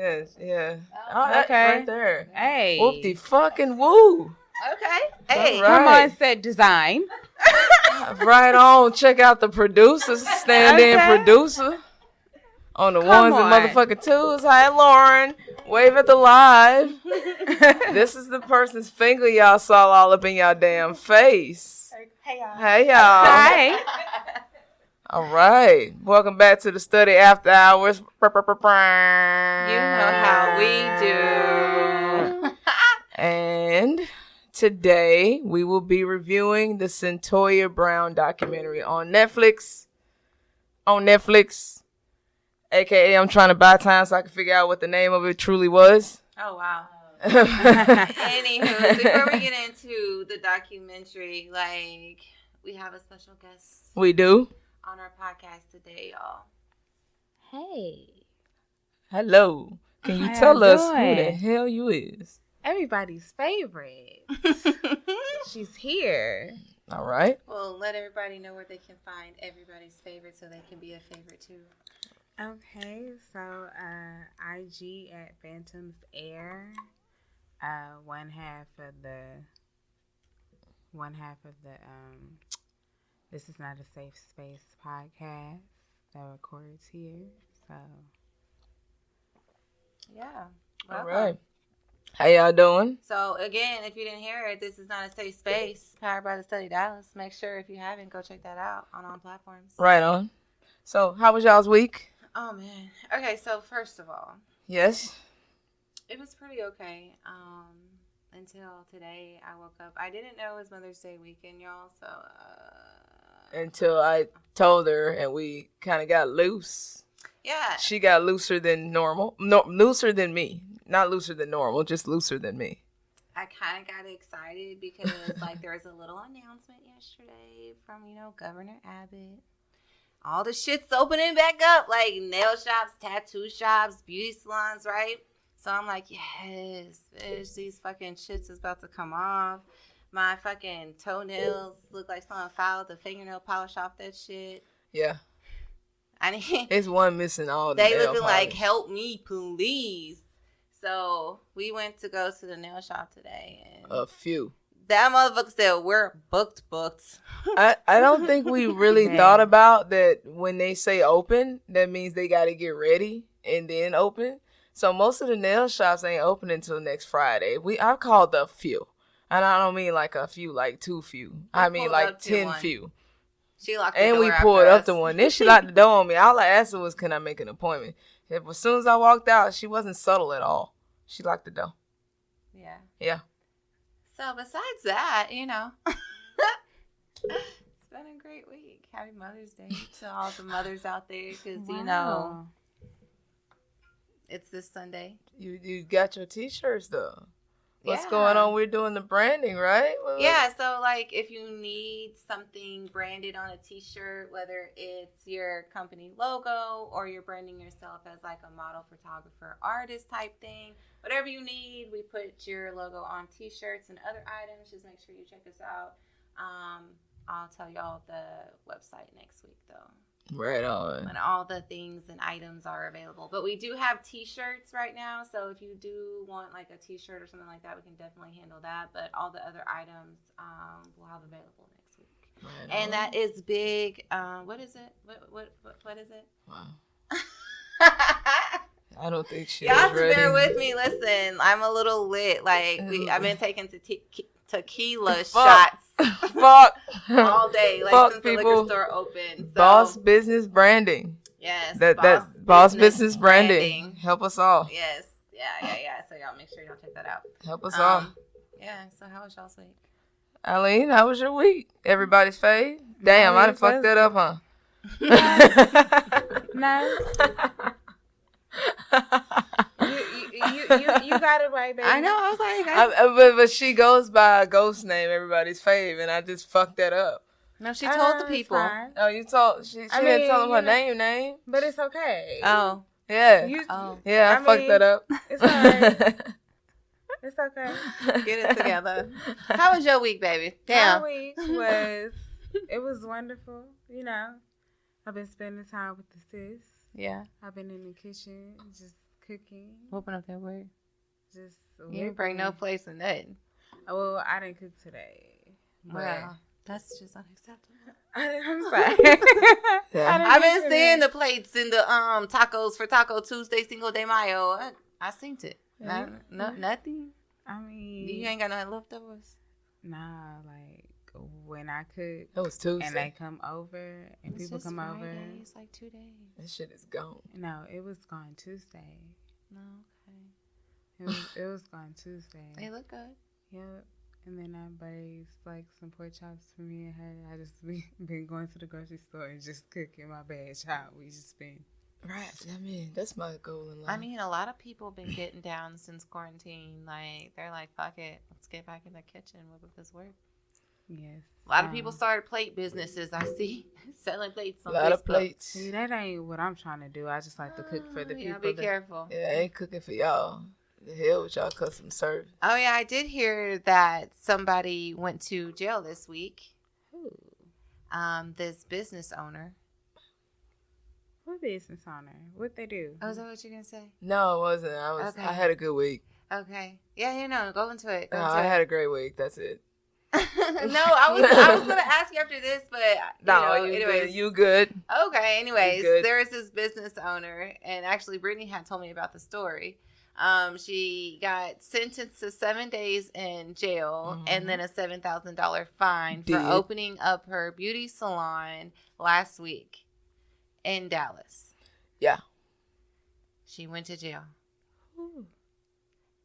Yes, yeah. Oh, okay. Right there. Hey. Whoop-de fucking woo. Okay. Hey. Right. Come on, set design. Right on. Check out the producers. Stand-in producer. On the ones and motherfucking twos. Hi, Lauren. Wave at the live. This is the person's finger y'all saw all up in y'all damn face. Hey, y'all. Hey, y'all. Hi. All right. Welcome back to the Study After Hours. You know how we do. And today we will be reviewing the Cyntoia Brown documentary on Netflix. AKA, I'm trying to buy time so I can figure out what the name of it truly was. Oh, wow. Anywho, before we get into the documentary, we have a special guest. We do. On our podcast today, y'all. Hey. Hello. Can you tell us who the hell you is? Everybody's favorite. She's here. All right. Well, let everybody know where they can find everybody's favorite so they can be a favorite too. Okay, so IG at Phantom's Air. One half of the This Is Not a Safe Space podcast that records here. So yeah. All right. How y'all doing? So again, if you didn't hear it, This Is Not a Safe Space, powered by the Study Dallas. Make sure if you haven't, go check that out on all platforms. Right on. So how was y'all's week? Oh man. Okay, so first of all. Yes. It was pretty okay. Until today I woke up. I didn't know it was Mother's Day weekend, y'all, so until I told her and we kind of got loose. Yeah. She got looser than normal. No, looser than me. Not looser than normal, just looser than me. I kind of got excited because there was a little announcement yesterday from, Governor Abbott. All the shit's opening back up, like nail shops, tattoo shops, beauty salons, right? So I'm like, yes, bitch, these fucking shits is about to come off. My fucking toenails look like someone filed the fingernail polish off that shit. Yeah. I it's one missing all the they nail looking polish. Like, help me, please. So we went to go to the nail shop today. And a few. That motherfucker said, we're booked. I don't think we really thought about that when they say open, that means they got to get ready and then open. So most of the nail shops ain't open until next Friday. I've called a few. And I don't mean like a few, like too few. I mean like 10 few. She locked the door. And we pulled up the one. Then she locked the door on me. All I asked her was, can I make an appointment? As soon as I walked out, she wasn't subtle at all. She locked the door. Yeah. Yeah. So besides that, it's been a great week. Happy Mother's Day to all the mothers out there because, it's this Sunday. You got your T-shirts, though. What's going on? We're doing the branding, right? Yeah, so, if you need something branded on a T-shirt, whether it's your company logo or you're branding yourself as, a model, photographer, artist type thing, whatever you need, we put your logo on T-shirts and other items. Just make sure you check us out. I'll tell y'all the website next week, though. Right on. When all the things and items are available. But we do have T-shirts right now. So if you do want a T-shirt or something like that, we can definitely handle that. But all the other items we'll have available next week. Right and on. That is big. What is it? What is it? Wow. I don't think she Y'all was have to ready. bear with me. Listen, I'm a little lit. I've been taking tequila shots. Fuck. All day, Fuck since people. The liquor store opened. So. Boss business branding. Yes. That boss business branding. Help us all. Yes. Yeah. So y'all make sure y'all check that out. Help us all. Yeah. So how was y'all's week? Eileen, how was your week? Everybody's fave? Damn, I done fucked that up, huh? No. You got it right, baby. I know. I was but she goes by a ghost name, everybody's fave, and I just fucked that up. No, she told the people. Oh, you told she didn't tell them her name, but it's okay. Oh, yeah. I fucked that up. It's alright. It's okay. Get it together. How was your week, baby? Damn. My week was wonderful. I've been spending time with the sis. Yeah. I've been in the kitchen just cooking. Whooping up that word. Just You didn't bring no place in nothing. Well, I didn't cook today. Well, that's just unacceptable. I'm sorry. I've been seeing the plates in the tacos for Taco Tuesday, Cinco de Mayo. I seen it. Nothing. I mean, you ain't got no leftovers. Nah, like when I cook, it was Tuesday, and they come over, and it's people come Friday. over. It's like 2 days. That shit is gone. No, it was gone Tuesday. No, okay. It was gone Tuesday. They look good. Yep. And then I braised like some pork chops for me and her. I just been going to the grocery store and just cooking my bad child. We just been right. I mean, that's my goal in life. I mean, a lot of people been getting down since quarantine. Like they're like, fuck it, let's get back in the kitchen. What would this work? Yes. A lot of people started plate businesses. I see selling plates. On a lot Facebook. of plates. See, that ain't what I'm trying to do. I just like to cook for the people. Be careful. Yeah, I ain't cooking for y'all. The hell with y'all custom service. Oh yeah, I did hear that somebody went to jail this week. Who? This business owner. What business owner? What they do? Oh, is that what you're gonna say? No, it wasn't. I had a good week. Okay. Yeah, go into it. I had a great week. That's it. No, I was gonna ask you after this, but you good. Okay. Anyways, there is this business owner, and actually, Brittany had told me about the story. She got sentenced to 7 days in jail and then a $7,000 fine for opening up her beauty salon last week in Dallas. Yeah. She went to jail. Ooh.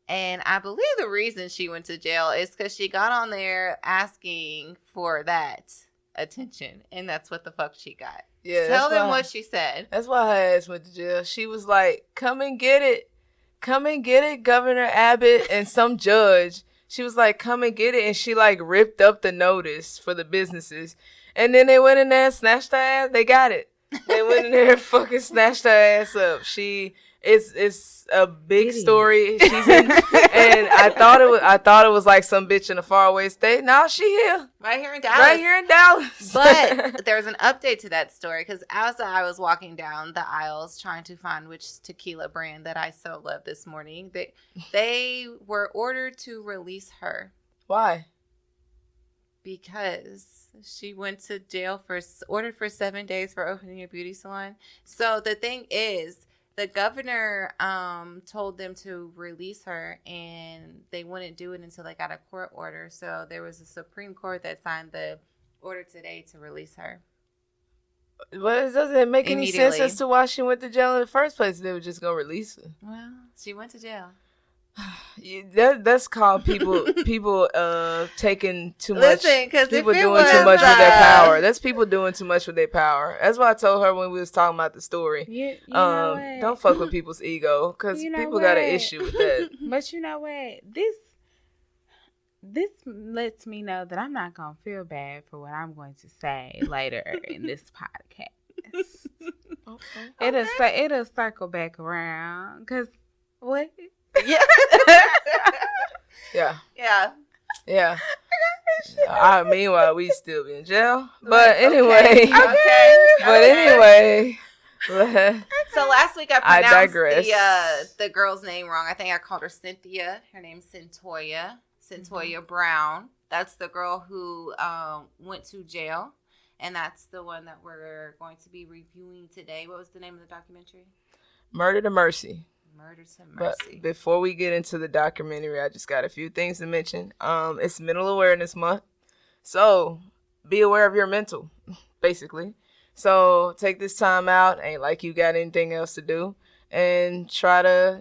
And I believe the reason she went to jail is because she got on there asking for that attention. And that's what the fuck she got. Yeah. Tell them what she said. That's why her ass went to jail. She was like, come and get it. Come and get it, Governor Abbott and some judge. She was like, come and get it. And she like ripped up the notice for the businesses. And then they went in there and snatched her ass. They got it. They went in there and fucking snatched her ass up. It's a big story. She's in, and I thought it was like some bitch in a faraway state. Now she here. Right here in Dallas. Right here in Dallas. But there's an update to that story because as I was walking down the aisles trying to find which tequila brand that I so love this morning, they were ordered to release her. Why? Because she went to jail ordered for 7 days for opening a beauty salon. So the thing is, the governor told them to release her, and they wouldn't do it until they got a court order. So there was a Supreme Court that signed the order today to release her. Well, it doesn't make any sense as to why she went to jail in the first place. They were just going to release her. Well, she went to jail. That's called people taking too much. Listen, because people doing too much with their power. That's people doing too much with their power. That's why I told her when we was talking about the story. You know don't fuck with people's ego because people got an issue with that. But you know what? This lets me know that I'm not gonna feel bad for what I'm going to say later in this podcast. Okay. It'll circle back around because what? Yeah. Yeah. Meanwhile, we still be in jail. But anyway. Okay. But anyway. So last week I pronounced the girl's name wrong. I think I called her Cynthia. Her name's Cyntoia Brown. That's the girl who went to jail. And that's the one that we're going to be reviewing today. What was the name of the documentary? Murder to Mercy. Murder to Mercy. But before we get into the documentary, I just got a few things to mention. It's Mental Awareness Month. So be aware of your mental, basically. So take this time out. Ain't like you got anything else to do. And try to,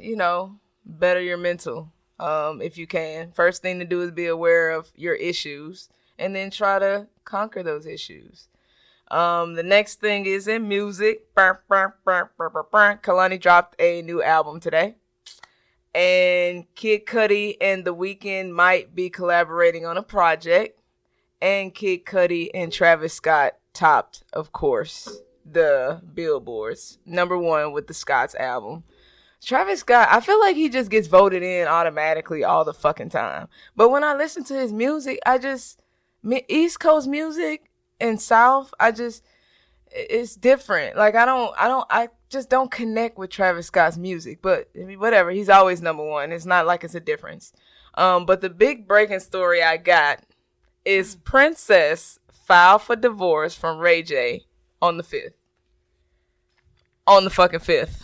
better your mental if you can. First thing to do is be aware of your issues. And then try to conquer those issues. The next thing is in music. Kalani dropped a new album today. And Kid Cudi and The Weeknd might be collaborating on a project. And Kid Cudi and Travis Scott topped, of course, the Billboards. #1 with the Scott's album. Travis Scott, I feel like he just gets voted in automatically all the fucking time. But when I listen to his music, East Coast music and South, it's different. Like I just don't connect with Travis Scott's music. But I mean, whatever, he's always number one. It's not like it's a difference. But the big breaking story I got is Princess filed for divorce from Ray J on the 5th. On the fucking 5th.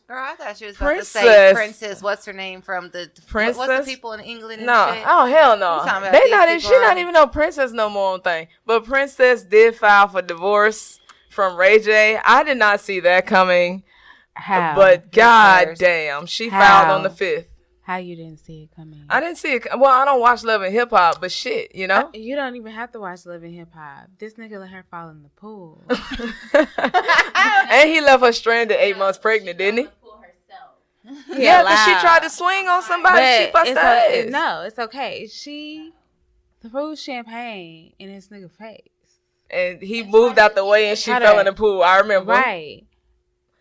Girl, I thought she was about to say Princess. What's her name from the Princess? What's the people in England? And shit? Oh hell no. She not even no princess no more on thing. But Princess did file for divorce from Ray J. I did not see that coming. How? But god damn, she filed on the 5th. How you didn't see it coming? I didn't see it. Well, I don't watch Love and Hip Hop, but shit, you know. You don't even have to watch Love and Hip Hop. This nigga let her fall in the pool. And he left her stranded 8 months pregnant, didn't he? Yeah, because she tried to swing on somebody. She busted her ass. No, it's okay. She threw champagne in his nigga face. And he moved out the way and she fell in the pool. I remember. Right.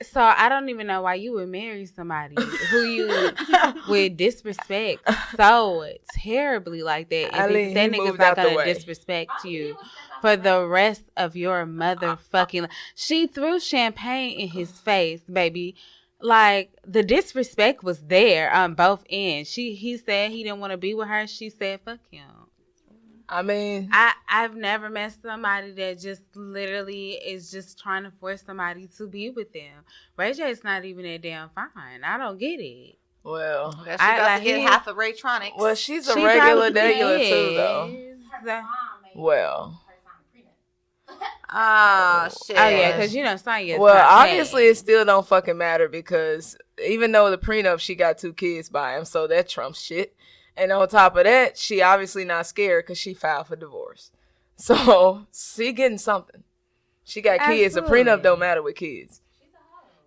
So I don't even know why you would marry somebody who you would disrespect so terribly like that. That nigga's not gonna disrespect you for the rest of your motherfucking life. She threw champagne in his face, baby. Like, the disrespect was there on both ends. He said he didn't want to be with her. She said, fuck him. I mean, I've never met somebody that just literally is just trying to force somebody to be with them. Ray J's not even that damn fine. I don't get it. Well, she about to get half of Raytronics. Well, she's a regular too, though. Well. Oh, shit. Oh, yeah, because, Cyntoia. Well, obviously, it still don't fucking matter because even though the prenup, she got 2 kids by him, so that trumps shit. And on top of that, she obviously not scared because she filed for divorce. So, she getting something. She got kids. A prenup don't matter with kids.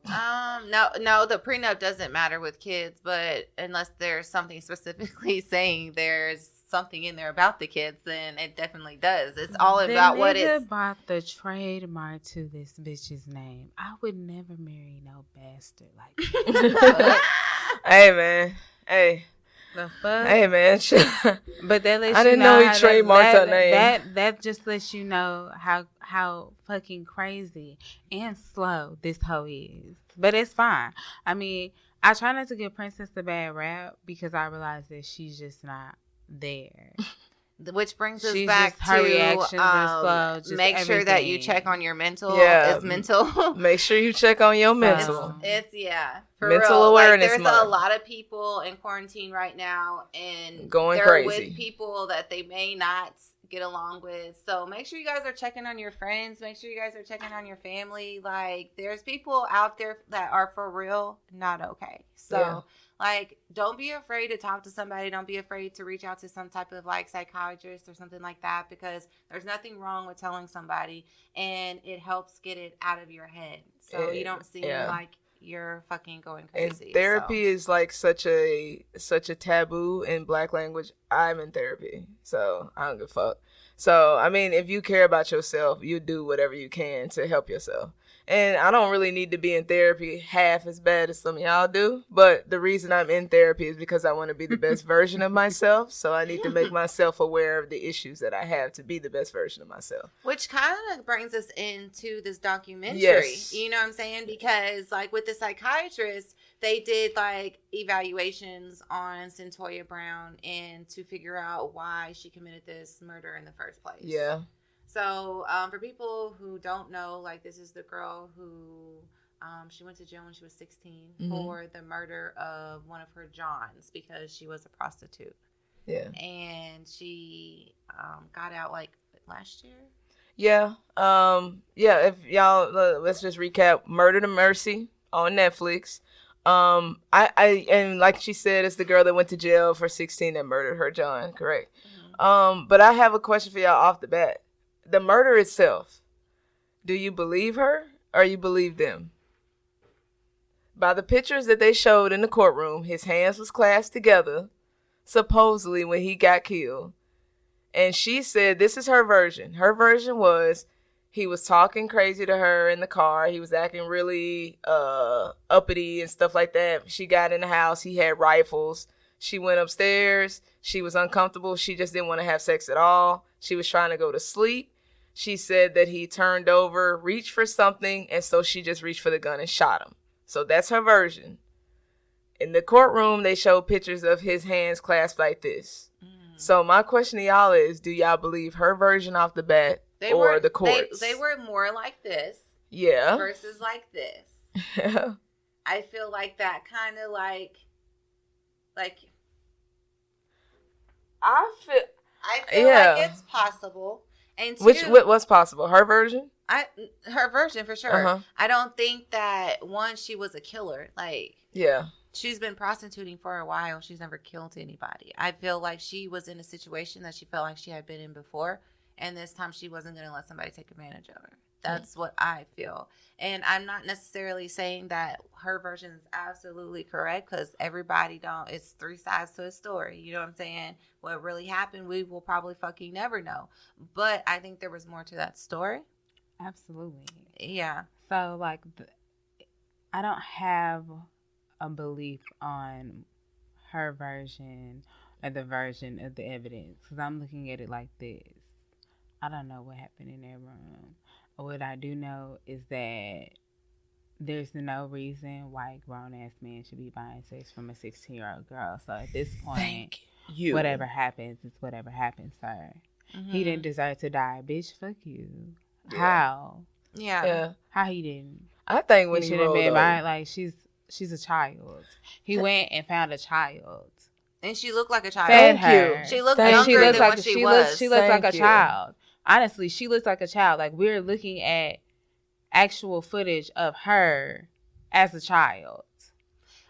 No, the prenup doesn't matter with kids, but unless there's something specifically saying there's something in there about the kids, then it definitely does. It's all about what it's bought the trademark to this bitch's name. I would never marry no bastard like that. Hey man, hey. The fuck? Hey man, but that lets I didn't know he trademarked her name. That just lets you know how fucking crazy and slow this hoe is. But it's fine. I mean, I try not to give Princess a bad rap because I realize that she's just not there. Which brings us back to her reactions are slow, make sure that you check on your mental. Yeah, it's mental. Make sure you check on your mental. It's for mental real. awareness. Like, there's a lot of people in quarantine right now, and going they're crazy with people that they may not get along with. So make sure you guys are checking on your friends. Make sure you guys are checking on your family. Like, there's people out there that are for real not okay. So. Yeah. Like, don't be afraid to talk to somebody. Don't be afraid to reach out to some type of, like, psychiatrist or something like that, because there's nothing wrong with telling somebody, and it helps get it out of your head. So you don't seem like you're fucking going crazy. And therapy is, like, such a taboo in Black language. I'm in therapy, so I don't give a fuck. So, I mean, if you care about yourself, you do whatever you can to help yourself. And I don't really need to be in therapy half as bad as some of y'all do. But the reason I'm in therapy is because I want to be the best version of myself. So I need to make myself aware of the issues that I have to be the best version of myself. Which kind of brings us into this documentary. Yes. You know what I'm saying? Because, like, with the psychiatrist, they did, like, evaluations on Cyntoia Brown and to figure out why she committed this murder in the first place. Yeah. So, for people who don't know, like, this is the girl who, she went to jail when she was 16 for the murder of one of her Johns because she was a prostitute. Yeah. And she got out, like, last year? Yeah. If y'all, let's just recap. Murder to Mercy on Netflix. And like she said, it's the girl that went to jail for 16 that murdered her John, correct? Mm-hmm. But I have a question for y'all off the bat. The murder itself, do you believe her or you believe them? By the pictures that they showed in the courtroom, his hands was clasped together, supposedly when he got killed. And she said this is her version. Her version was he was talking crazy to her in the car. He was acting really uppity and stuff like that. She got in the house. He had rifles. She went upstairs. She was uncomfortable. She just didn't want to have sex at all. She was trying to go to sleep. she said that he turned over, reached for something, and so she just reached for the gun and shot him. So that's her version. In the courtroom, they showed pictures of his hands clasped like this. So my question to y'all is, do y'all believe her version off the bat or the court's? They were more like this. Yeah. Versus like this. I feel like that kind of like I feel like it's possible. And what's possible? Her version? Her version for sure. Uh-huh. I don't think that one, she was a killer. Like, yeah, she's been prostituting for a while. She's never killed anybody. I feel like she was in a situation that she felt like she had been in before, and this time she wasn't going to let somebody take advantage of her. That's what I feel. And I'm not necessarily saying that her version is absolutely correct, because everybody it's three sides to a story. You know what I'm saying? What really happened, we will probably fucking never know. But I think there was more to that story. Absolutely. Yeah. So, like, I don't have a belief on her version or the version of the evidence, because I'm looking at it like this. I don't know what happened in that room. What I do know is that there's no reason why a grown-ass man should be buying sex from a 16-year-old girl. So at this point, whatever happens is whatever happens, sir. Mm-hmm. He didn't deserve to die. Bitch, fuck you. Yeah. How? Yeah. How he didn't? I think when he should have been buying, like, she's a child. He went and found a child. And she looked like a child. Thank you. She looked younger than what she was. She looks like a child. Honestly, she looks like a child. Like, we're looking at actual footage of her as a child.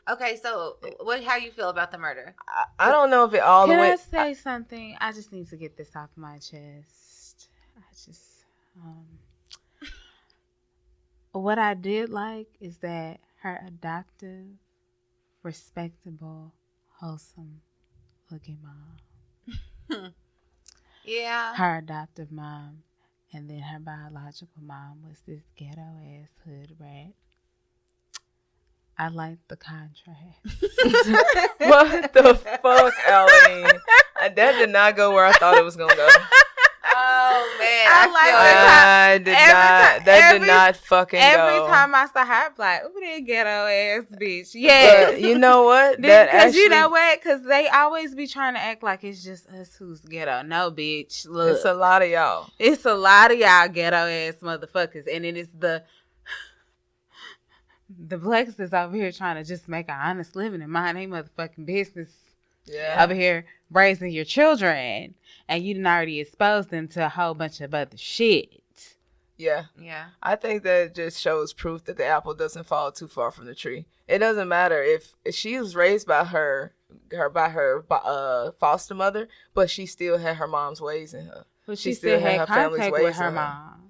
Okay, so how you feel about the murder? I don't know if it all the way. Can I say something? I just need to get this off my chest. What I did like is that her adoptive, respectable, wholesome looking mom. Yeah. Her adoptive mom, and then her biological mom was this ghetto ass hood rat. I like the contrast. What the fuck, Aline? That did not go where I thought it was gonna go. Oh man, That did not fucking go. Every time I saw her, I'm like, ooh, that ghetto ass bitch. Yeah. You know what? Because you know what? Because they always be trying to act like it's just us who's ghetto. No, bitch. Look. It's a lot of y'all. It's a lot of y'all ghetto ass motherfuckers. And it is the blacks that's over here trying to just make an honest living and mind they motherfucking business. Yeah. Over here raising your children, and you done already exposed them to a whole bunch of other shit. Yeah. Yeah. I think that just shows proof that the apple doesn't fall too far from the tree. It doesn't matter if she was raised by her foster mother, but she still had her mom's ways in her. But she still had her contact with her mom.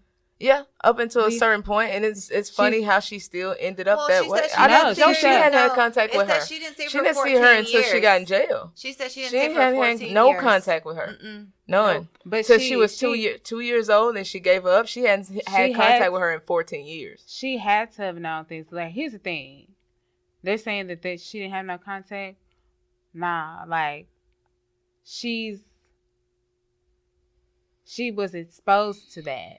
Yeah, up until a certain point, and it's funny how she still ended up that way. She hadn't had contact with her. She didn't see her until she got in jail. She said she didn't see her for 14 years. No contact with her. None. Nope. But so she was 2 years old, and she gave her up. She hadn't had contact with her in 14 years. She had to have known things. Like, here's the thing. They're saying that she didn't have no contact. Nah, like, she was exposed to that.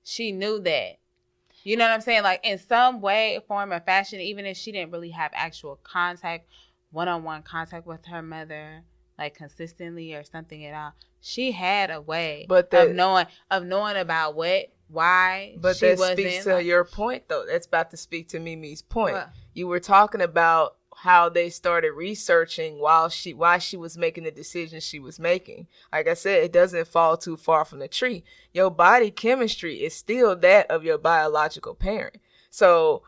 She knew that. You know what I'm saying? Like, in some way, form, or fashion, even if she didn't really have actual contact, one-on-one contact with her mother, like, consistently or something at all, she had a way of knowing about why. But she that speaks to your point, though. That's about to speak to Mimi's point. What? You were talking about how they started researching why she was making the decisions she was making. Like I said, it doesn't fall too far from the tree. Your body chemistry is still that of your biological parent. So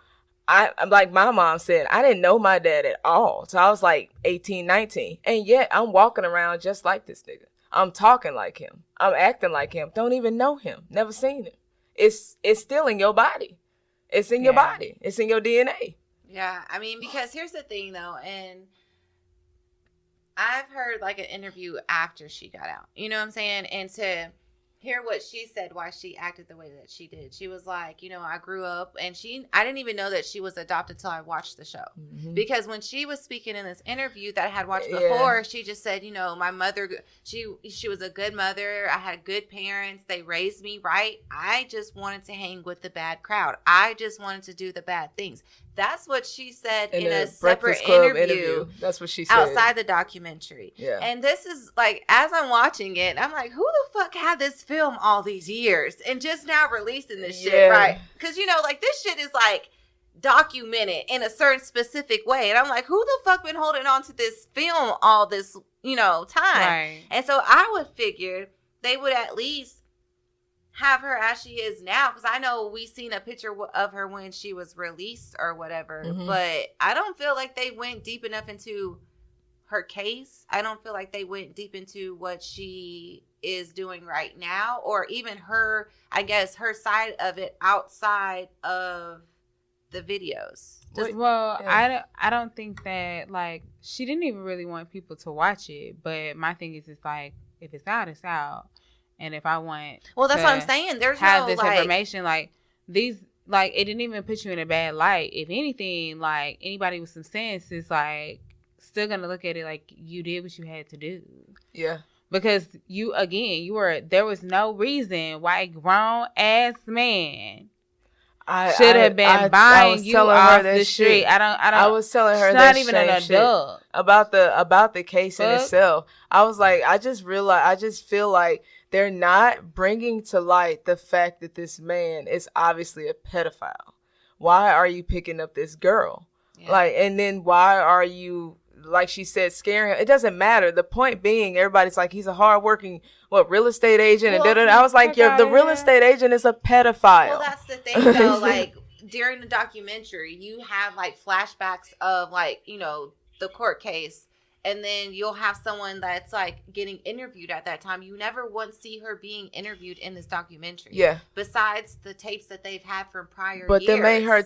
like my mom said, I didn't know my dad at all. So I was like 18, 19. And yet I'm walking around just like this nigga. I'm talking like him. I'm acting like him. Don't even know him. Never seen him. It's still in your body. It's in your body. It's in your DNA. Yeah, I mean, because here's the thing, though, and I've heard, like, an interview after she got out. You know what I'm saying? And hear what she said, why she acted the way that she did. She was like, I grew up, and I didn't even know that she was adopted till I watched the show. Mm-hmm. Because when she was speaking in this interview that I had watched before, she just said, my mother, she was a good mother. I had good parents. They raised me right. I just wanted to hang with the bad crowd. I just wanted to do the bad things. That's what she said in a separate interview. That's what she said. Outside the documentary. Yeah. And this is like, as I'm watching it, I'm like, who the fuck had this film all these years and just now releasing this shit, right? Because, like this shit is like documented in a certain specific way. And I'm like, who the fuck been holding on to this film all this, time? Right. And so I would figure they would at least have her as she is now, because I know we seen a picture of her when she was released or whatever, but I don't feel like they went deep enough into her case. I don't feel like they went deep into what she is doing right now, or even her, I guess, her side of it outside of the videos. I don't think that, like, she didn't even really want people to watch it, but my thing is, it's like, if it's out, it's out. And if I want, that's what I'm saying. There's have no this information, like these, like it didn't even put you in a bad light. If anything, like anybody with some sense is like still gonna look at it like you did what you had to do. Yeah. Because there was no reason why a grown ass man should have been buying you off the street. I was telling her she's that not even an adult. About the case in itself. I was like, I just feel like they're not bringing to light the fact that this man is obviously a pedophile. Why are you picking up this girl? Yeah. Like, and then why are you, like she said, scaring him? It doesn't matter. The point being, everybody's like, he's a hardworking, real estate agent. And I was like, the real estate agent is a pedophile. Well, that's the thing, though. Like, during the documentary, you have, like, flashbacks of, like, the court case. And then you'll have someone that's like getting interviewed at that time. You never once see her being interviewed in this documentary. Yeah. Besides the tapes that they've had from prior but years. They made her.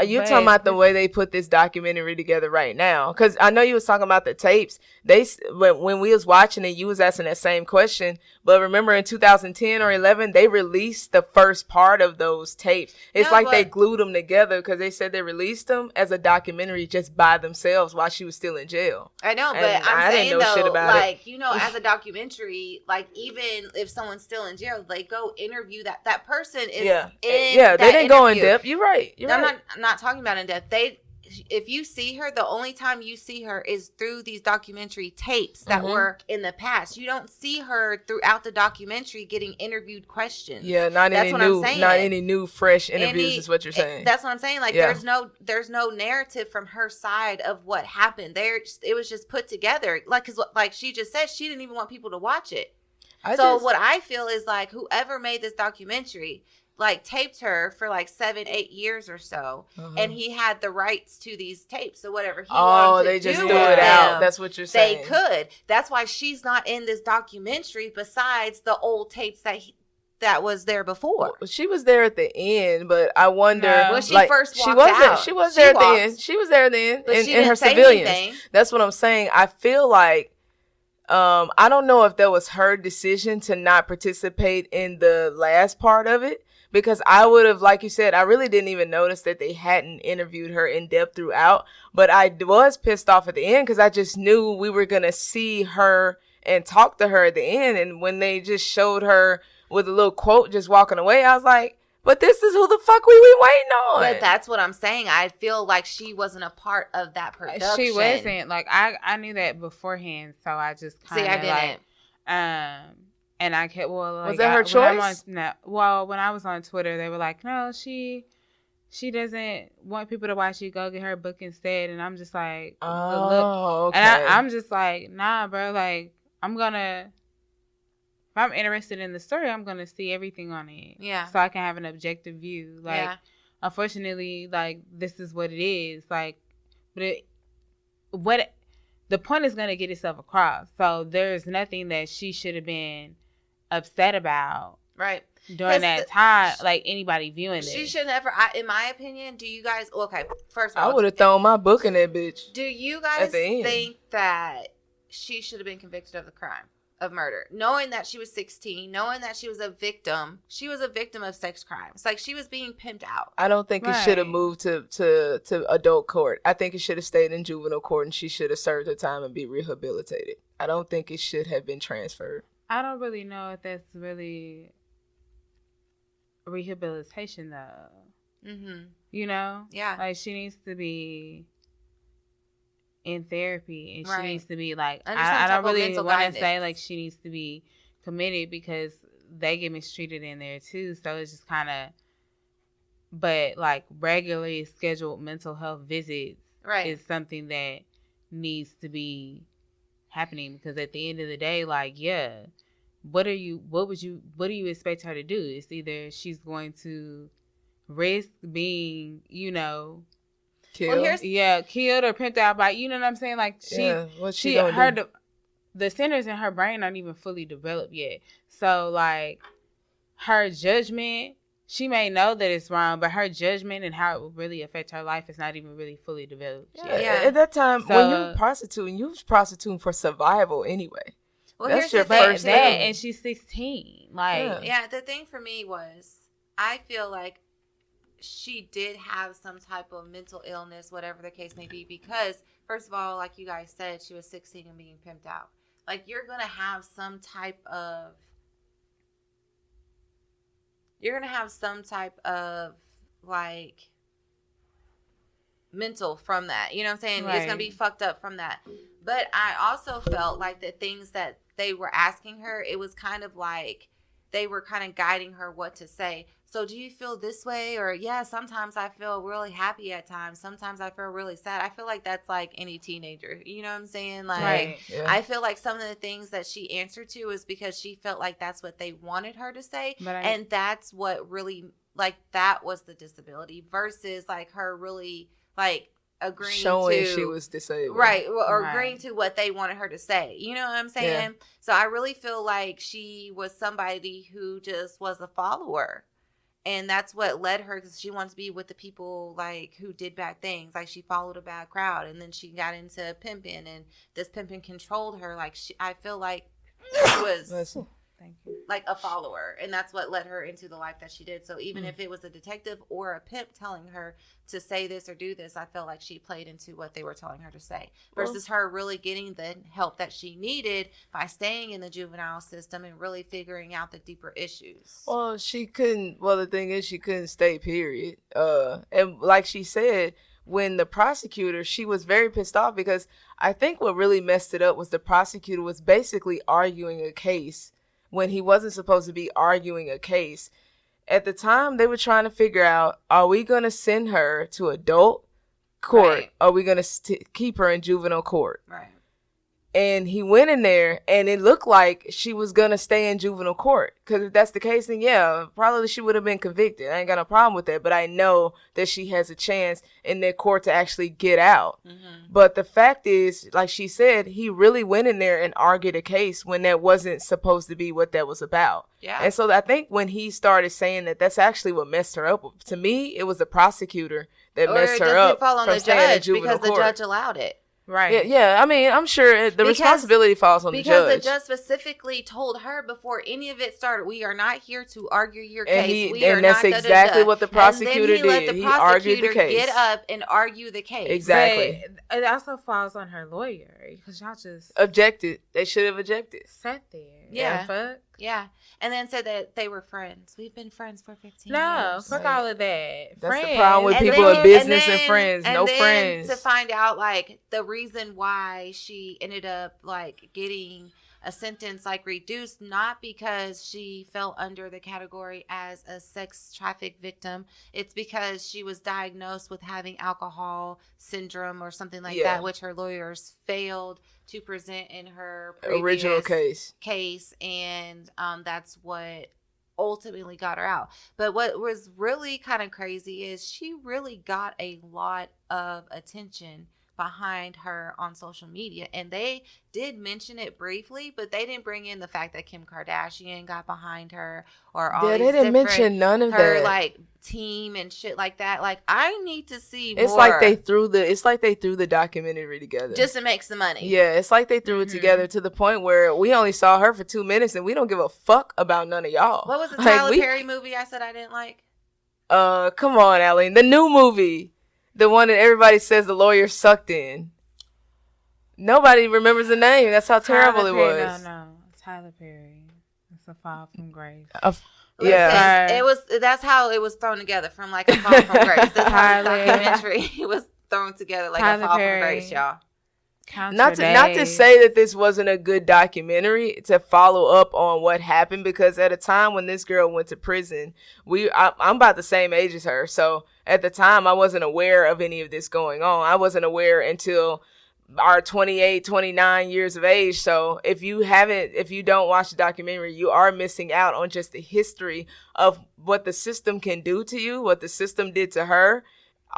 You're talking about the way they put this documentary together right now. Because I know you was talking about the tapes. When we was watching it, you was asking that same question. But remember, in 2010 or 11, they released the first part of those tapes. It's they glued them together because they said they released them as a documentary just by themselves while she was still in jail. I know, but I'm saying, though, like, as a documentary, like, even if someone's still in jail, they go interview that person is in they didn't go in depth. You're right. I'm not talking about in depth. If you see her, the only time you see her is through these documentary tapes that were in the past. You don't see her throughout the documentary getting interviewed questions. Yeah, not any new fresh interviews is what you're saying. That's what I'm saying. Like, there's no narrative from her side of what happened. It was just put together. Like, cause like she just said, she didn't even want people to watch it. What I feel is like whoever made this documentary, like, taped her for like 7-8 years or so, and he had the rights to these tapes. So whatever he wanted to do, they just threw it out. That's what you're saying. They could. That's why she's not in this documentary. Besides the old tapes that was there before. Well, she was there at the end, but I wonder when she first walked out. She was there at the end. She was there then, in her civilians. Anything. That's what I'm saying. I feel like. I don't know if that was her decision to not participate in the last part of it. Because I would have, like you said, I really didn't even notice that they hadn't interviewed her in depth throughout. But I was pissed off at the end because I just knew we were going to see her and talk to her at the end. And when they just showed her with a little quote just walking away, I was like, but this is who the fuck we waiting on. But that's what I'm saying. I feel like she wasn't a part of that production. She wasn't. Like, I knew that beforehand, so I just kind of, I didn't. And I kept, was that her choice? When I was on Twitter, they were like, no, she doesn't want people to watch you. Go get her book instead. And I'm just like, look. Okay. And I'm just like, nah, bro. Like, if I'm interested in the story, I'm going to see everything on it. Yeah. So I can have an objective view. Like, unfortunately, like, this is what it is. Like, but the point is going to get itself across. So there's nothing that she should have been upset about during that time, like anybody viewing this. She should never, in my opinion, do you guys, first of all, I would have thrown my book in that bitch. Do you guys think that she should have been convicted of the crime? of murder, knowing that she was 16, knowing that she was a victim. She was a victim of sex crimes. Like, she was being pimped out. I don't think it should have moved to adult court. I think it should have stayed in juvenile court, and she should have served her time and be rehabilitated. I don't think it should have been transferred. I don't really know if that's really rehabilitation, though. Mm-hmm. You know? Yeah. Like, she needs to be in therapy, and Right. she needs to be like, Under I some don't type of really mental want to guidance. say like she needs to be committed, because they get mistreated in there too. So it's just kind of, but like regularly scheduled mental health visits Right. is something that needs to be happening, because at the end of the day, like, yeah, what do you expect her to do? It's either she's going to risk being, you know, Killed. killed or pimped out by, you know what I'm saying? Like, the centers in her brain aren't even fully developed yet. So like, her judgment, she may know that it's wrong, but her judgment and how it will really affect her life is not even really fully developed yet. Yeah. At that time, when you're prostituting, you was prostituting for survival anyway. Well, that's here's your the thing. first thing. And she's 16. Like, yeah, the thing for me was, I feel like she did have some type of mental illness, whatever the case may be, because first of all, like you guys said, she was 16 and being pimped out. Like, you're going to have some type of like mental from that. You know what I'm saying? Right. It's going to be fucked up from that. But I also felt like the things that they were asking her, it was kind of like they were kind of guiding her what to say. So do you feel this way? Or, yeah, sometimes I feel really happy at times. Sometimes I feel really sad. I feel like that's like any teenager. You know what I'm saying? Like, right. I feel like some of the things that she answered to is because she felt like that's what they wanted her to say. And that's what really, like, that was the disability versus like her really like agreeing showing to, she was disabled. Right. Or agreeing to what they wanted her to say. You know what I'm saying? Yeah. So I really feel like she was somebody who just was a follower. And that's what led her, because she wanted to be with the people like who did bad things. Like, she followed a bad crowd, and then she got into pimping, and this pimping controlled her. Like, I feel like she was like a follower, and that's what led her into the life that she did. So even if it was a detective or a pimp telling her to say this or do this, I felt like she played into what they were telling her to say, versus her really getting the help that she needed by staying in the juvenile system and really figuring out the deeper issues. Well, she couldn't. Well, the thing is, she couldn't stay, period. And like she said, when the prosecutor, she was very pissed off, because I think what really messed it up was the prosecutor was basically arguing a case when he wasn't supposed to be arguing a case. At the time, they were trying to figure out, are we going to send her to adult court? Right. Or are we going to keep her in juvenile court? Right. And he went in there, and it looked like she was going to stay in juvenile court. Because if that's the case, then yeah, probably she would have been convicted. I ain't got no problem with that. But I know that she has a chance in their court to actually get out. Mm-hmm. But the fact is, like she said, he really went in there and argued a case when that wasn't supposed to be what that was about. Yeah. And so I think when he started saying that, that's actually what messed her up. To me, it was the prosecutor that messed her up. Or does it fall on the judge because the judge allowed it? Right. Yeah. I mean, I'm sure the responsibility falls on the judge. Because the judge specifically told her before any of it started, we are not here to argue your case. And that's exactly what the prosecutor did. Let the he argued the case. Get up and argue the case. Exactly. But it also falls on her lawyer, because y'all just objected. They should have objected. Sat there. Yeah. Fuck. Yeah. And then said that they were friends. We've been friends for 15 years. No, fuck all of that. That's friends. the problem with people in business and friends. No friends. To find out, like, the reason why she ended up, like, getting a sentence, like, reduced, not because she fell under the category as a sex traffic victim. It's because she was diagnosed with having alcohol syndrome or something like that, which her lawyers failed to present in her original case, and that's what ultimately got her out. But what was really kind of crazy is she really got a lot of attention behind her on social media. And they did mention it briefly, but they didn't bring in the fact that Kim Kardashian got behind her or all these they didn't mention none of her that. like team and shit like that. Like, I need to see it's more. like they threw the documentary together just to make some money. Yeah, it's like they threw it together to the point where we only saw her for 2 minutes and we don't give a fuck about none of y'all. What was the Tyler Perry movie I said I didn't like? Come on, Aline. The new movie. The one that everybody says the lawyer sucked in. Nobody remembers the name. That's how terrible it was. No. Tyler Perry. It's A Fall from Grace. Yeah. It was. That's how it was thrown together from like A Fall from Grace. That's how the documentary was thrown together like Tyler A Fall from Grace, y'all. Not to say that this wasn't a good documentary to follow up on what happened, because at a time when this girl went to prison, I'm about the same age as her. So at the time I wasn't aware of any of this going on. I wasn't aware until our 28, 29 years of age. So if you don't watch the documentary, you are missing out on just the history of what the system can do to you, what the system did to her.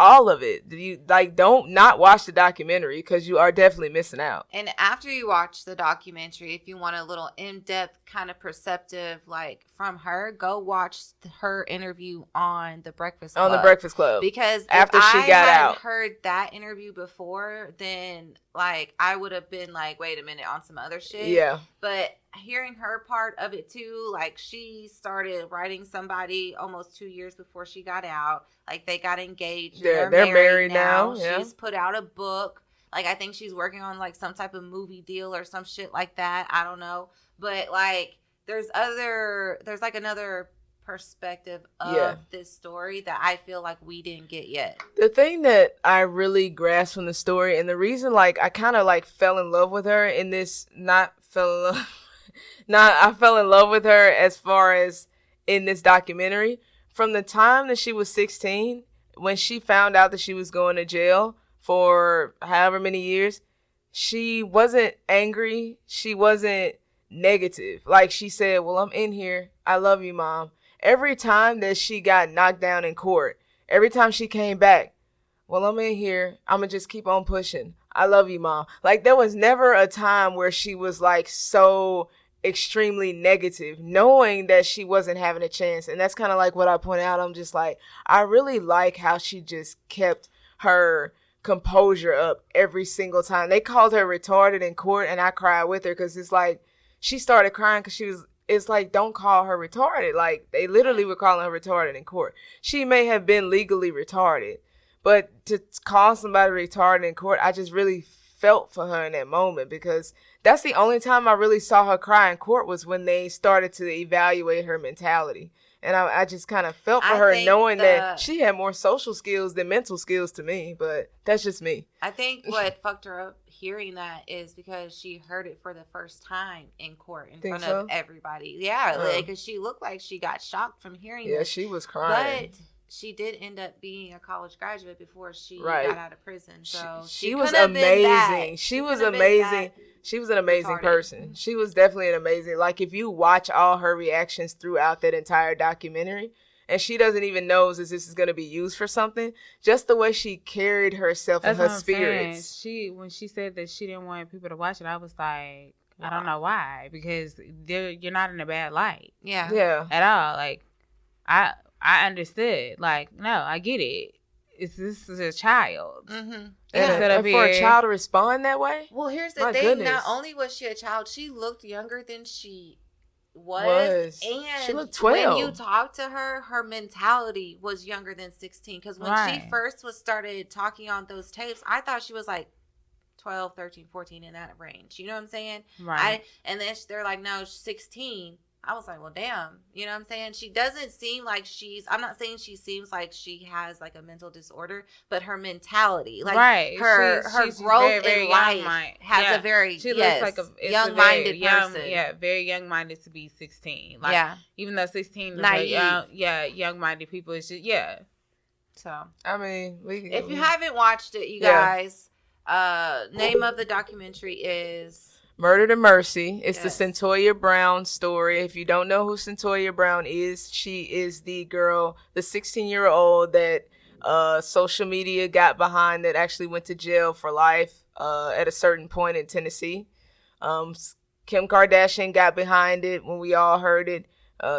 All of it. You don't not watch the documentary, because you are definitely missing out. And after you watch the documentary, if you want a little in-depth kind of perceptive like from her, go watch her interview on The Breakfast Club. On The Breakfast Club. Because after she got out, heard that interview before, then like I would have been like, wait a minute, on some other shit. Yeah. But hearing her part of it too, like she started writing somebody almost 2 years before she got out. Like they got engaged. Yeah, they're married now. Yeah. She's put out a book. Like I think she's working on like some type of movie deal or some shit like that. I don't know. But like there's like another perspective of this story that I feel like we didn't get yet. The thing that I really grasped from the story, and the reason like I kind of like fell in love with her in this, I fell in love with her as far as in this documentary. From the time that she was 16, when she found out that she was going to jail for however many years, she wasn't angry. She wasn't negative. Like she said, well, I'm in here. I love you, Mom. Every time that she got knocked down in court, every time she came back, well, I'm in here. I'm going to just keep on pushing. I love you, Mom. Like there was never a time where she was like so extremely negative, knowing that she wasn't having a chance. And that's kind of like what I point out. I'm just like, I really like how she just kept her composure up every single time. They called her retarded in court, and I cried with her, because it's like she started crying because it's like, don't call her retarded. Like they literally were calling her retarded in court. She may have been legally retarded, but to call somebody retarded in court, I just really felt for her in that moment, because that's the only time I really saw her cry in court was when they started to evaluate her mentality. And I just kind of felt for her, knowing that she had more social skills than mental skills to me. But that's just me. I think what fucked her up hearing that is because she heard it for the first time in court in front of everybody. Yeah, because she looked like she got shocked from hearing this. Yeah, she was crying. But she did end up being a college graduate before she got out of prison. So she was amazing. She was amazing. She was an amazing person. She was definitely an amazing. Like if you watch all her reactions throughout that entire documentary, and she doesn't even know that this is going to be used for something, just the way she carried herself and her spirits. When she said that she didn't want people to watch it, I was like, I don't know why, because you're not in a bad light. Yeah. At all. Like I understood. Like, no, I get it. This is a child. Mm-hmm. And for a child to respond that way? Well, here's the thing. Goodness. Not only was she a child, she looked younger than she was. And she looked 12. When you talk to her, her mentality was younger than 16. Because when she first started talking on those tapes, I thought she was like 12, 13, 14, in that range. You know what I'm saying? Right. And then they're like, no, she's 16. I was like, well, damn. You know what I'm saying? She doesn't seem like I'm not saying she seems like she has like a mental disorder, but her mentality, like her growth very in life has a very, she looks like a young-minded person. Yeah, very young-minded to be 16. Like, even though 16 is young-minded people, it's just, So, I mean, if you haven't watched it, you guys, name of the documentary is Murder to Mercy. It's the Cyntoia Brown story. If you don't know who Cyntoia Brown is, she is the girl, the 16-year-old that Social media got behind it, actually went to jail for life at a certain point in Tennessee. Kim Kardashian got behind it when we all heard it.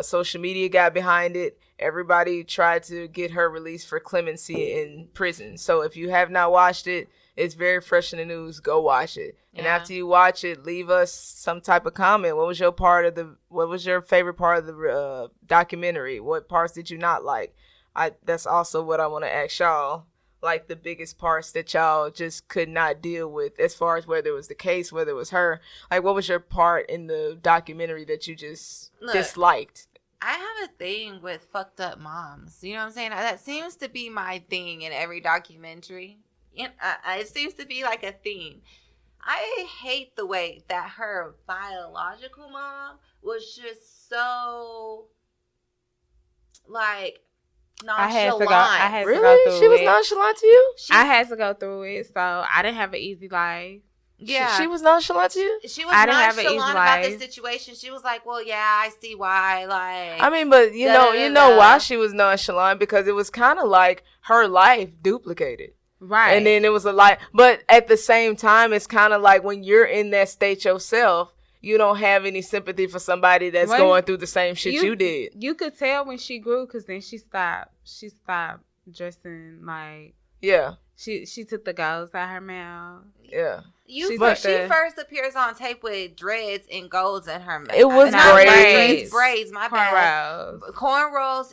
Social media got behind it. Everybody tried to get her released for clemency in prison. So if you have not watched it, it's very fresh in the news. Go watch it. Yeah. And after you watch it, leave us some type of comment. What was your favorite part of the documentary? What parts did you not like? That's also what I want to ask y'all. Like the biggest parts that y'all just could not deal with, as far as whether it was the case, whether it was her. Like, what was your part in the documentary that you just disliked? I have a thing with fucked up moms. You know what I'm saying? That seems to be my thing in every documentary. It seems to be like a theme. I hate the way that her biological mom was just so, like, nonchalant. I had to really? go through she was it. nonchalant to you? I had to go through it, so I didn't have an easy life. Yeah. She was nonchalant to you? She was nonchalant about the situation. She was like, well, yeah, I see why. Like, I mean, but you know why she was nonchalant? Because it was kind of like her life duplicated. Right. And then it was a lot. But at the same time, it's kind of like when you're in that state yourself, you don't have any sympathy for somebody that's going through the same shit you did. You could tell when she grew, because then she stopped dressing like... Yeah. She took the goals out her mouth. Yeah. She first appears on tape with dreads and golds in her mouth. It was braids, my bad. Cornrows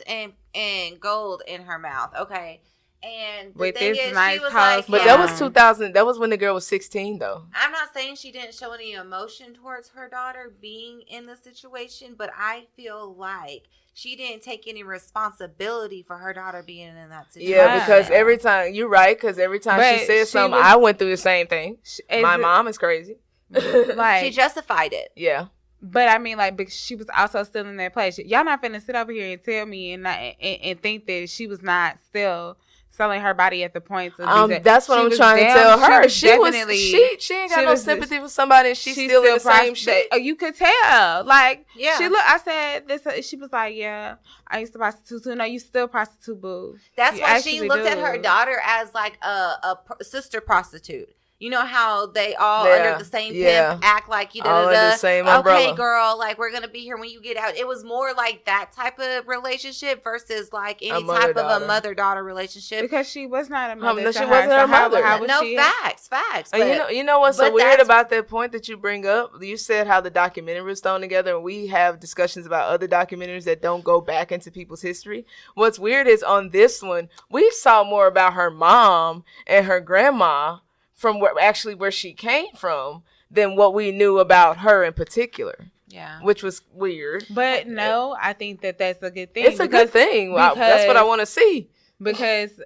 and gold in her mouth. Okay. And the thing is, she was like, but that was 2000. That was when the girl was 16, though. I'm not saying she didn't show any emotion towards her daughter being in the situation, but I feel like she didn't take any responsibility for her daughter being in that situation. Yeah, because every time, you're right, because every time she said something, I went through the same thing. My mom is crazy. Like, she justified it. Yeah. But I mean, like, because she was also still in that place. Y'all not finna sit over here and tell me and think that she was not still selling her body at the point of that's what I'm trying to tell her. She ain't got no sympathy for somebody, and she's still in the same shit. You could tell. Like, yeah. I said this, she was like, yeah, I used to prostitute too. No, you still prostitute, boo. That's why she looked at her daughter as like a sister prostitute. You know how they all under the same pimp act like you all under the same umbrella. Okay, girl, like we're gonna be here when you get out. It was more like that type of relationship versus like any type of a mother-daughter relationship. Because she was not a mother. No, she wasn't her mother. Facts. And you know what's so weird about that point that you bring up? You said how the documentary was thrown together, and we have discussions about other documentaries that don't go back into people's history. What's weird is on this one, we saw more about her mom and her grandma from where she came from than what we knew about her in particular. Yeah. Which was weird. But no, I think that's a good thing. It's a good thing. That's what I want to see. Because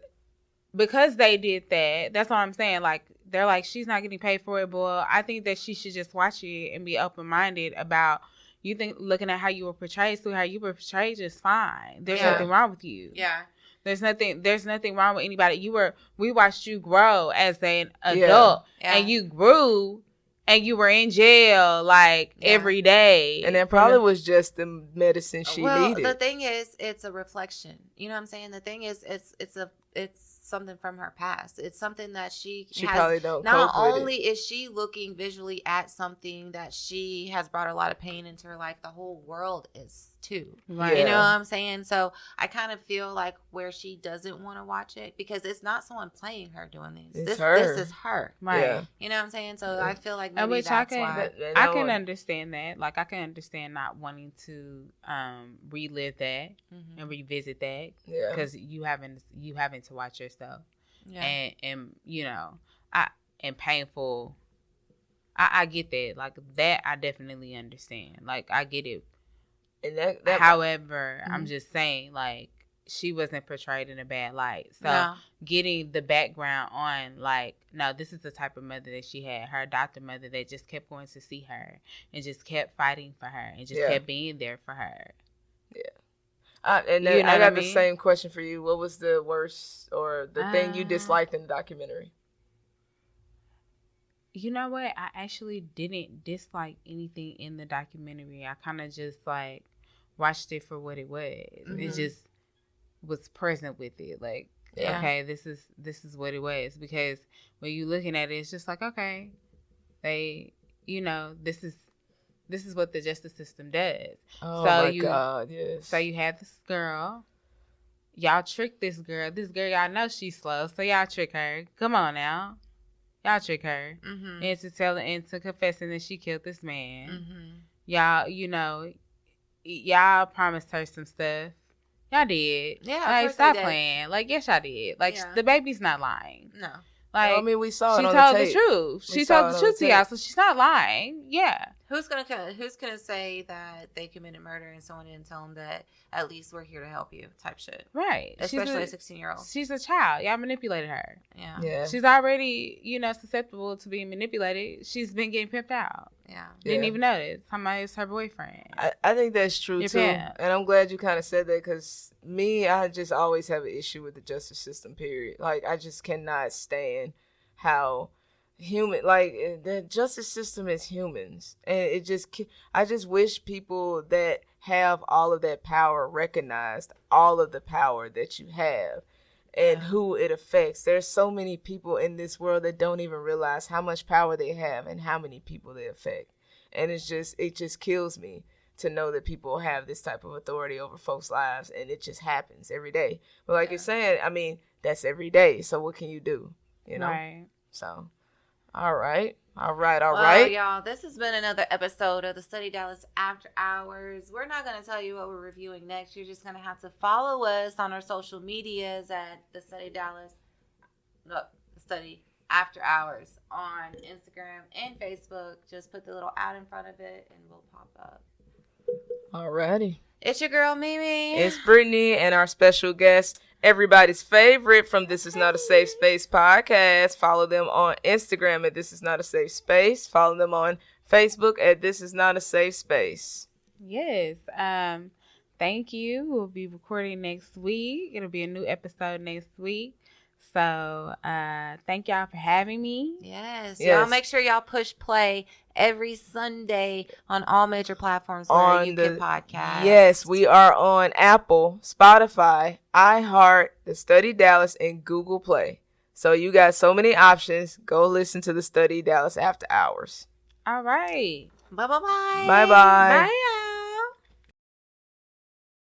they did that. That's what I'm saying. Like, they're like, she's not getting paid for it. But I think that she should just watch it and be open-minded about, you think, looking at how you were portrayed. So how you were portrayed is fine. There's nothing wrong with you. Yeah. There's nothing wrong with anybody. We watched you grow as an adult, and you grew, and you were in jail every day. And that probably was just the medicine she needed. The thing is, it's a reflection. You know what I'm saying? The thing is, it's something from her past. It's something that she has, probably don't not cope with only is she looking visually at something that she has brought a lot of pain into her life, the whole world is too. Right. You know what I'm saying? So I kind of feel like where she doesn't want to watch it, because it's not someone playing her doing this. This is her. Right. Yeah. You know what I'm saying? So I feel like maybe that's why. I can understand that. Like, I can understand not wanting to relive that and revisit that. Yeah. Because you having to watch yourself. Yeah. And you know, and painful. I get that. Like, that I definitely understand. Like, I get it. And that however, I'm just saying, like, she wasn't portrayed in a bad light. So getting the background on, like, no, this is the type of mother that she had. Her adopted mother that just kept going to see her and just kept fighting for her and just kept being there for her. Yeah. I got the same question for you. What was the worst or the thing you disliked in the documentary? You know what? I actually didn't dislike anything in the documentary. I kind of just, like, watched it for what it was. It just was present with it. Like, Yeah. Okay, this is what it was. Because when you looking at it, it's just like, okay, they, this is what the justice system does. Oh my God, yes. So you have this girl. Y'all trick this girl. This girl, y'all know she's slow, so y'all trick her. Come on now. Y'all trick her into confessing that she killed this man. Y'all, y'all promised her some stuff. Y'all did. Yeah, like, stop playing. Like, yes, y'all did. Like, the baby's not lying. No. Like, I mean, we saw it on the tape. She told the truth. She told the truth to y'all, so she's not lying. Yeah. Who's gonna say that they committed murder and someone didn't tell them that at least we're here to help you type shit? Right. Especially a 16-year-old. She's a child. Y'all manipulated her. Yeah. She's already, susceptible to being manipulated. She's been getting pimped out. Yeah. Didn't even notice. How much is her boyfriend? I think that's true too. And I'm glad you kind of said that, because I just always have an issue with the justice system, period. Like, I just cannot stand how the justice system is humans, and I just wish people that have all of that power recognized all of the power that you have and who it affects. There's so many people in this world that don't even realize how much power they have and how many people they affect, and it just kills me to know that people have this type of authority over folks' lives, and it just happens every day. But like you're saying, I mean, that's every day, so what can you do? Right. So, all right. Well, y'all, this has been another episode of the Study Dallas After Hours. We're not going to tell you what we're reviewing next. You're just going to have to follow us on our social medias at the Study After Hours on Instagram and Facebook. Just put the little ad in front of it and we'll pop up. Alrighty. It's your girl, Mimi. It's Brittany and our special guest, everybody's favorite from This Is Not a Safe Space podcast. Follow them on Instagram at This Is Not a Safe Space. Follow them on Facebook at This Is Not a Safe Space. Yes. Thank you. We'll be recording next week. It'll be a new episode next week. So, thank y'all for having me. Yes. Y'all make sure y'all push play every Sunday on all major platforms where you get podcasts. Yes, we are on Apple, Spotify, iHeart, The Study Dallas, and Google Play. So you got so many options. Go listen to The Study Dallas After Hours. All right. Bye-bye. Bye-bye. Bye.